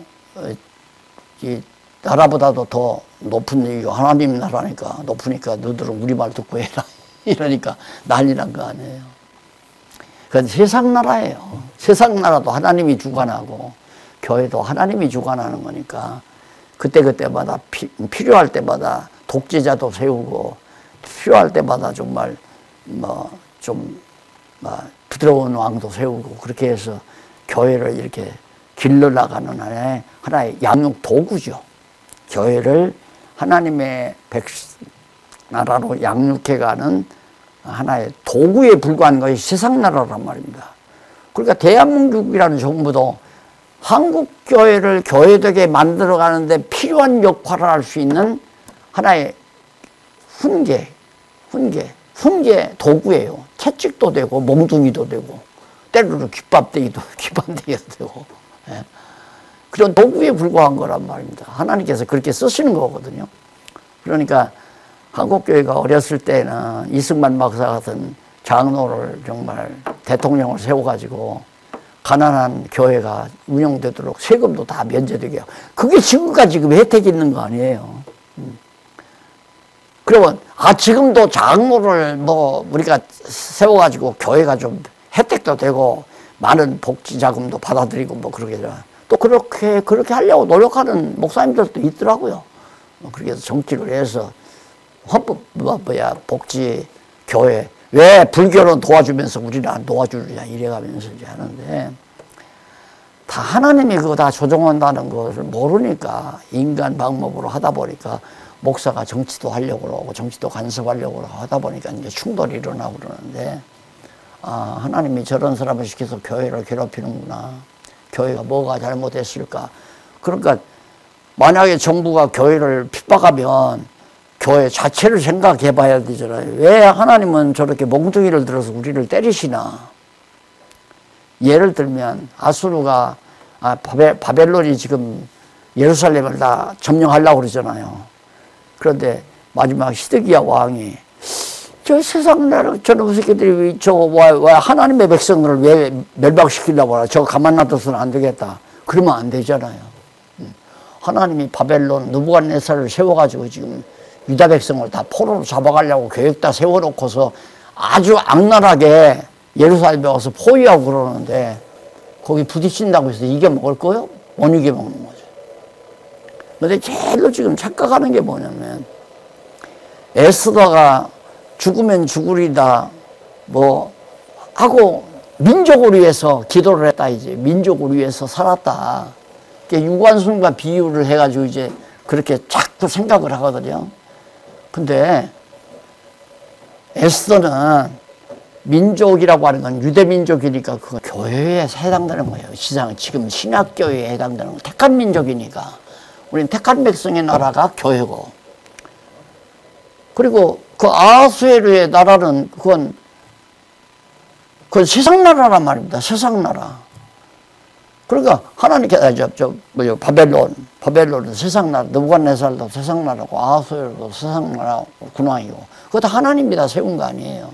이 나라보다도 더 높은 얘기가 하나님 나라니까 높으니까 너들은 우리 말 듣고 해라. 이러니까 난리 난 거 아니에요. 그건 세상 나라예요. 세상 나라도 하나님이 주관하고 교회도 하나님이 주관하는 거니까 그때마다 필요할 때마다 독재자도 세우고 필요할 때마다 정말 부드러운 왕도 세우고 그렇게 해서 교회를 이렇게 길러나가는 하나의 양육 도구죠. 교회를 하나님의 나라로 양육해가는 하나의 도구에 불과한 것이 세상 나라란 말입니다. 그러니까 대한민국이라는 정부도 한국 교회를 교회되게 만들어가는데 필요한 역할을 할 수 있는 하나의 훈계 도구예요. 채찍도 되고 몽둥이도 되고 때로는 깃밥대기도 되고 그런 도구에 불과한 거란 말입니다. 하나님께서 그렇게 쓰시는 거거든요. 그러니까 한국교회가 어렸을 때는 이승만 박사 같은 장로를 정말 대통령을 세워가지고 가난한 교회가 운영되도록 세금도 다 면제되게 하고 그게 지금까지 혜택이 있는 거 아니에요. 그러면 지금도 장로를 우리가 세워가지고 교회가 좀 혜택도 되고 많은 복지 자금도 받아들이고 그러게 또 그렇게 하려고 노력하는 목사님들도 있더라고요. 그렇게 해서 정치를 해서 헌법, 복지, 교회. 왜 불교는 도와주면서 우리는 안 도와주느냐, 이래가면서 이제 하는데, 다 하나님이 그거 다 조종한다는 것을 모르니까 인간 방법으로 하다 보니까 목사가 정치도 하려고 그러고 정치도 간섭하려고 하다 보니까 이제 충돌이 일어나고 그러는데, 아, 하나님이 저런 사람을 시켜서 교회를 괴롭히는구나. 교회가 뭐가 잘못했을까. 그러니까 만약에 정부가 교회를 핍박하면 교회 자체를 생각해 봐야 되잖아요. 왜 하나님은 저렇게 몽둥이를 들어서 우리를 때리시나. 예를 들면 아수르가 바벨론이 지금 예루살렘을 다 점령하려고 그러잖아요. 그런데 마지막 시드기야 왕이 저 세상 나라 저놈 새끼들이 왜 하나님의 백성을 왜 멸망시키려고 하나. 저거 가만 놔둬서는 안 되겠다. 그러면 안 되잖아요. 하나님이 바벨론 느부갓네살을 세워가지고 지금 유다 백성을 다 포로로 잡아가려고 계획 다 세워놓고서 아주 악랄하게 예루살렘에 와서 포위하고 그러는데 거기 부딪힌다고 해서 이겨먹을 거요? 못 이겨먹는 거죠. 근데 제일로 지금 착각하는 게 뭐냐면 에스더가 죽으면 죽으리다 뭐 하고 민족을 위해서 기도를 했다. 이제 민족을 위해서 살았다. 유관순과 비유를 해가지고 이제 그렇게 자꾸 생각을 하거든요. 근데 에스더는 민족이라고 하는 건 유대민족이니까 그거 교회에 해당되는 거예요. 지금 신약교회에 해당되는 거. 택한 민족이니까. 우리는 택한 백성의 나라가 교회고. 그리고 그 아하수에르의 나라는 그건 세상 나라란 말입니다. 세상 나라. 그러니까 하나님께서 바벨론은 세상 나라, 느부갓네살도 세상 나라고 아하수에르도 세상 나라 군왕이고 그거 다 하나님이 다 세운 거 아니에요.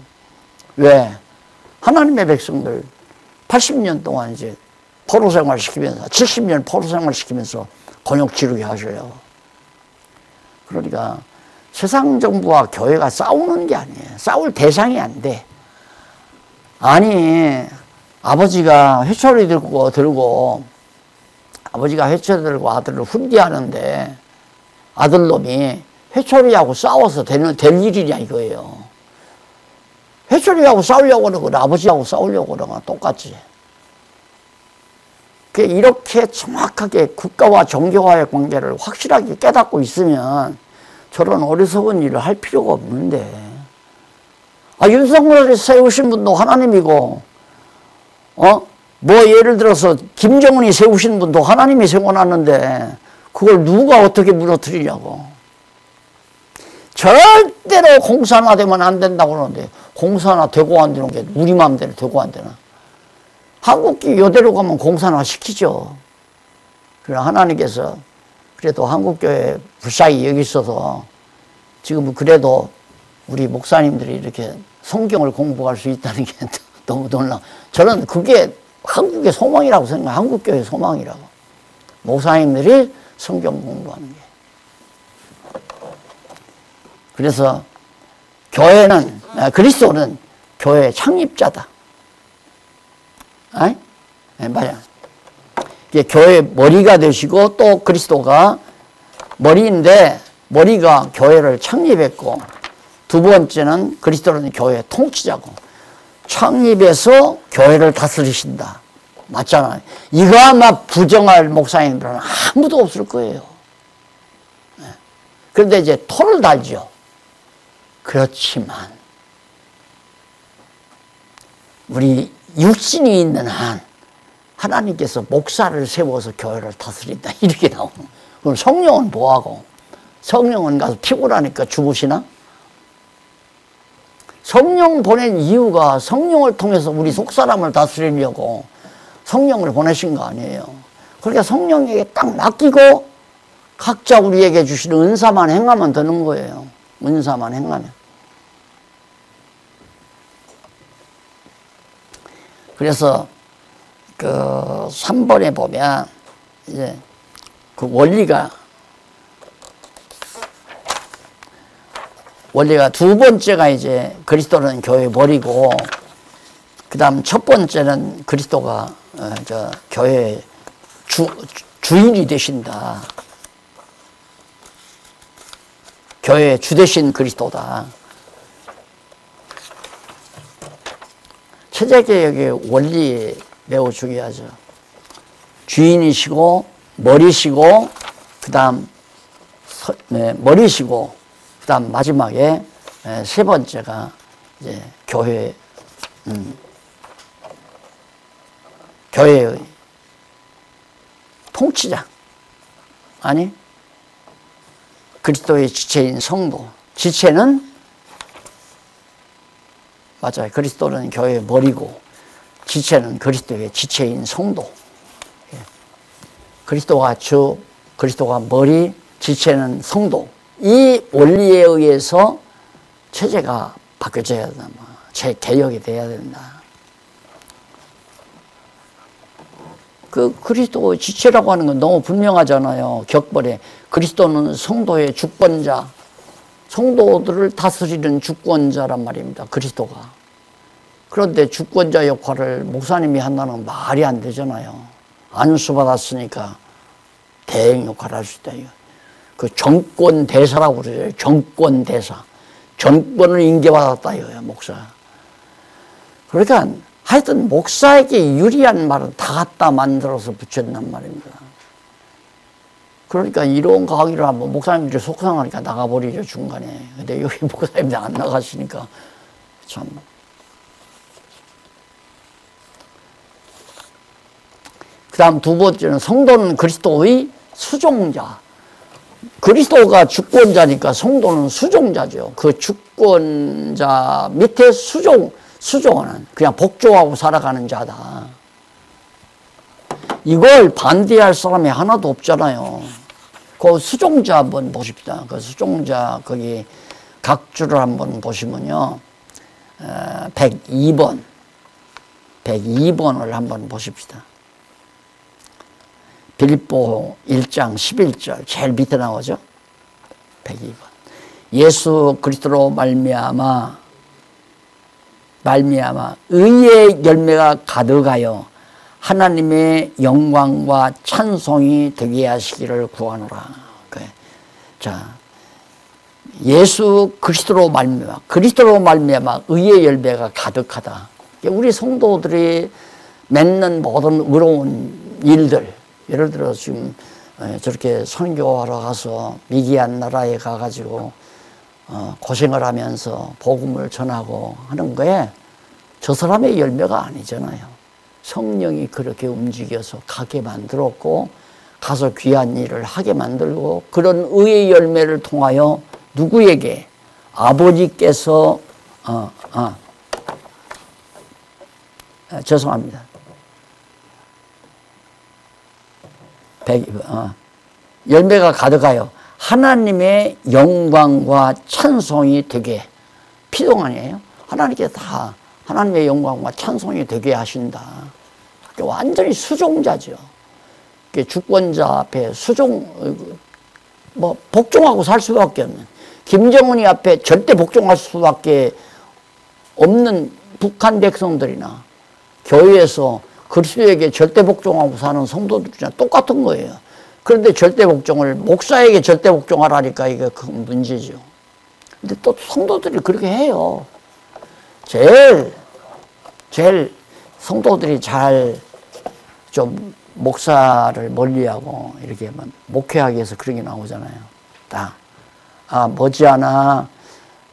왜? 하나님의 백성들 80년 동안 이제 포로 생활 시키면서 70년 포로 생활 시키면서 곤욕 치르게 하셔요. 그러니까 세상 정부와 교회가 싸우는 게 아니에요. 싸울 대상이 안 돼. 아니 아버지가 회초리 들고 아버지가 회초리 들고 아들을 훈계하는데 아들놈이 회초리하고 싸워서 될 일이냐 이거예요. 회초리하고 싸우려고 그러는 거나 아버지하고 싸우려고 그러는 거나 똑같지. 이렇게 정확하게 국가와 종교와의 관계를 확실하게 깨닫고 있으면 저런 어리석은 일을 할 필요가 없는데, 윤석열을 세우신 분도 하나님이고, 뭐 예를 들어서 김정은이 세우신 분도 하나님이 세워놨는데 그걸 누가 어떻게 무너뜨리냐고. 절대로 공산화되면 안 된다고 그러는데 공산화 되고 안 되는 게 우리 마음대로 되고 안 되나. 한국이 이대로 가면 공산화 시키죠. 그래 하나님께서 그래도 한국교회 불쌍히 여기 있어서 지금 그래도 우리 목사님들이 이렇게 성경을 공부할 수 있다는 게 너무 놀라. 저는 그게 한국의 소망이라고 생각해요. 한국교회 소망이라고. 목사님들이 성경 공부하는 게. 그래서 교회는, 그리스도는 교회의 창립자다. 맞아. 이게 교회의 머리가 되시고 또 그리스도가 머리인데 머리가 교회를 창립했고 두 번째는 그리스도는 교회의 통치자고 창립해서 교회를 다스리신다. 맞잖아요. 이거 아마 부정할 목사님들은 아무도 없을 거예요. 그런데 이제 토를 달죠. 그렇지만 우리 육신이 있는 한 하나님께서 목사를 세워서 교회를 다스린다 이렇게 나오는. 그럼 성령은 뭐하고? 성령은 가서 피곤하니까 주무시나? 성령 보낸 이유가 성령을 통해서 우리 속사람을 다스리려고 성령을 보내신 거 아니에요. 그러니까 성령에게 딱 맡기고 각자 우리에게 주시는 은사만 행하면 되는 거예요. 은사만 행하면. 그래서 그 3번에 보면 이제 그 원리가 두 번째가 이제 그리스도는 교회 머리고 그 다음 첫 번째는 그리스도가 교회의 주인이 되신다. 교회의 주되신 그리스도다. 체제개혁의 원리 매우 중요하죠. 주인이시고 머리시고 그다음 머리시고 그다음 마지막에 세 번째가 이제 교회의 통치자 아니 그리스도의 지체인 성도. 지체는 맞아요. 그리스도는 교회의 머리고 지체는 그리스도의 지체인 성도. 그리스도가 주, 그리스도가 머리, 지체는 성도. 이 원리에 의해서 체제가 바뀌어져야 된다. 개혁이 돼야 된다. 그 그리스도의 지체라고 하는 건 너무 분명하잖아요. 격벌에 그리스도는 성도의 주권자, 성도들을 다스리는 주권자란 말입니다. 그리스도가. 그런데 주권자 역할을 목사님이 한다는 건 말이 안 되잖아요. 안수 받았으니까 대행 역할을 할 수 있다. 그 정권 대사라고 그러죠. 정권 대사. 정권을 인계받았다 이거예요, 목사. 그러니까 하여튼 목사에게 유리한 말은 다 갖다 만들어서 붙였단 말입니다. 그러니까 이런 강의를 하면 목사님들이 속상하니까 나가버리죠, 중간에. 근데 여기 목사님들이 안 나가시니까 참. 그 다음 두 번째는 성도는 그리스도의 수종자. 그리스도가 주권자니까 성도는 수종자죠. 그 주권자 밑에 수종하는 그냥 복종하고 살아가는 자다. 이걸 반대할 사람이 하나도 없잖아요. 그 수종자 한번 보십시다. 그 수종자 거기 각주를 한번 보시면요. 102번을 한번 보십시다. 빌립보 1장 11절 제일 밑에 나오죠. 102번. 예수 그리스도로 말미암아 의의 열매가 가득하여 하나님의 영광과 찬송이 되게 하시기를 구하노라. 자, 예수 그리스도로 말미암아 의의 열매가 가득하다. 우리 성도들이 맺는 모든 의로운 일들, 예를 들어 지금 저렇게 선교하러 가서 미개한 나라에 가가지고 고생을 하면서 복음을 전하고 하는 거에 저 사람의 열매가 아니잖아요. 성령이 그렇게 움직여서 가게 만들었고 가서 귀한 일을 하게 만들고 그런 의의 열매를 통하여 누구에게? 아버지께서 죄송합니다. 열매가 가득하여 하나님의 영광과 찬송이 되게. 피동안이에요. 하나님께 다 하나님의 영광과 찬송이 되게 하신다. 완전히 수종자죠. 주권자 앞에 복종하고 살 수밖에 없는, 김정은이 앞에 절대 복종할 수밖에 없는 북한 백성들이나 교회에서 그리스도에게 절대 복종하고 사는 성도들이랑 똑같은 거예요. 그런데 절대 복종을 목사에게 절대 복종하라니까 이게 큰 문제죠. 근데 또 성도들이 그렇게 해요. 제일 성도들이 잘 좀 목사를 멀리하고 이렇게 목회하기 위해서 그런 게 나오잖아요. 머지않아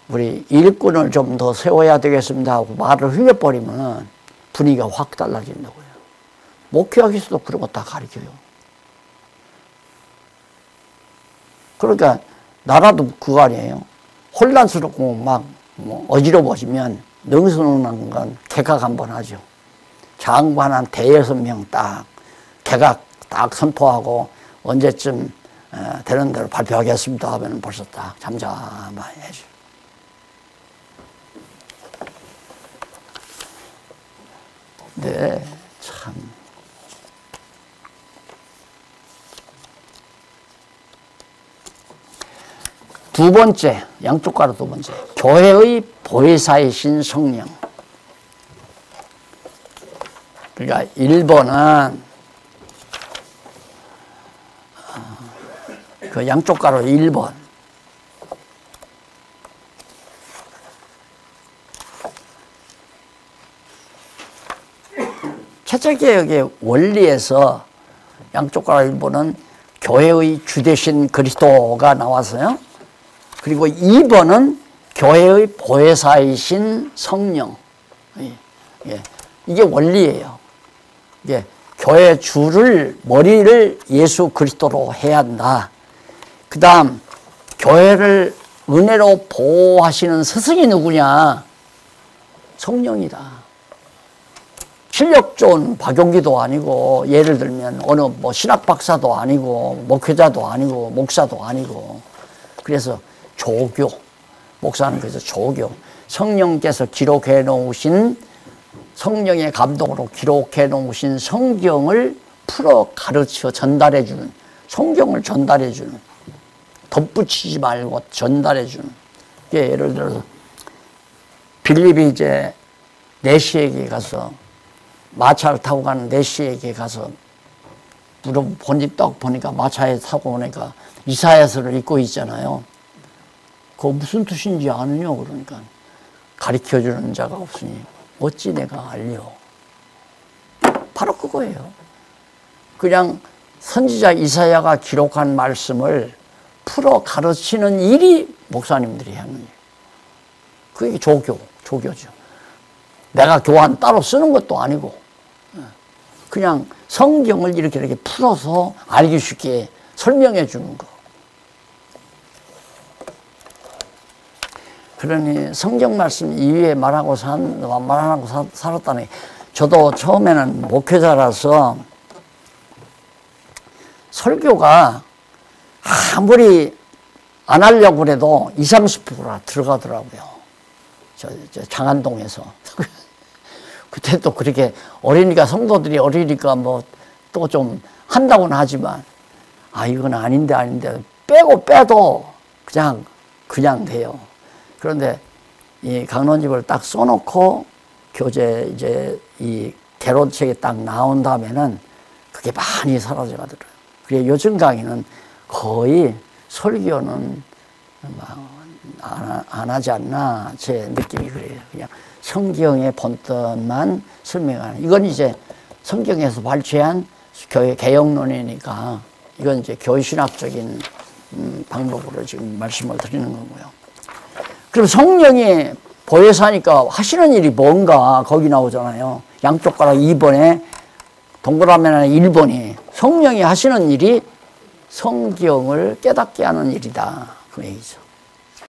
우리 일꾼을 좀 더 세워야 되겠습니다 하고 말을 흘려버리면 분위기가 확 달라진다고요. 목회하기 위해서도 그런 거 다 가르쳐요. 그러니까 나라도 그거 아니에요. 혼란스럽고 막 어지러워지면 능선한 건 개각 한번 하죠. 장관 한 5-6명 딱 개각 딱 선포하고 언제쯤 되는 대로 발표하겠습니다 하면 벌써 딱 잠잠해져. 네, 참. 두 번째, 양쪽 가로 두 번째. 교회의 보혜사이신 성령. 그러니까 1번은 그 양쪽 가로 1번. 해체개혁의 원리에서 양쪽 가락 1번은 교회의 주되신 그리스도가 나와서요. 그리고 2번은 교회의 보혜사이신 성령. 예. 이게 원리예요. 이게 교회 주를, 머리를 예수 그리스도로 해야 한다. 그 다음 교회를 은혜로 보호하시는 스승이 누구냐? 성령이다. 실력 좋은 박용기도 아니고, 예를 들면 어느 뭐 신학 박사도 아니고, 목회자도 아니고, 목사도 아니고. 그래서 조교, 목사는 그래서 조교. 성령께서 기록해 놓으신, 성령의 감동으로 기록해 놓으신 성경을 풀어 가르쳐 전달해 주는, 성경을 전달해 주는, 덧붙이지 말고 전달해 주는. 예를 들어서 빌립이 이제 내시에게 가서, 마차를 타고 가는 내시에게 가서 물어보니, 딱 보니까 마차에 타고 오니까 이사야서를 읽고 있잖아요. 그거 무슨 뜻인지 아느냐? 그러니까 가르쳐주는 자가 없으니 어찌 내가 알려. 바로 그거예요. 그냥 선지자 이사야가 기록한 말씀을 풀어 가르치는 일이 목사님들이 하는 일. 그게 조교죠. 내가 교환 따로 쓰는 것도 아니고, 그냥 성경을 이렇게 풀어서 알기 쉽게 설명해 주는 거. 그러니 성경 말씀 이외에 말하고 살았다니. 저도 처음에는 목회자라서 설교가 아무리 안 하려고 그래도 20~30%가 들어가더라고요. 저 장안동에서. 그때 또 그렇게 어리니까, 성도들이 어리니까 뭐 또 좀 한다고는 하지만, 이건 아닌데 빼도 그냥 돼요. 그런데 이 강론집을 딱 써놓고 교재 이제 이 개론책이 딱 나온 다음에는 그게 많이 사라져 가더라고요. 그래 요즘 강의는 거의 설교는 안 하지 않나, 제 느낌이 그래요. 그냥 성경의 본뜻만 설명하는. 이건 이제 성경에서 발췌한 교회 개혁론이니까 이건 이제 교회신학적인 방법으로 지금 말씀을 드리는 거고요. 그럼 성령이 보혜사니까 하시는 일이 뭔가 거기 나오잖아요. 양쪽 가락 2번에 동그라미는 1번이 성령이 하시는 일이 성경을 깨닫게 하는 일이다. 그 얘기죠.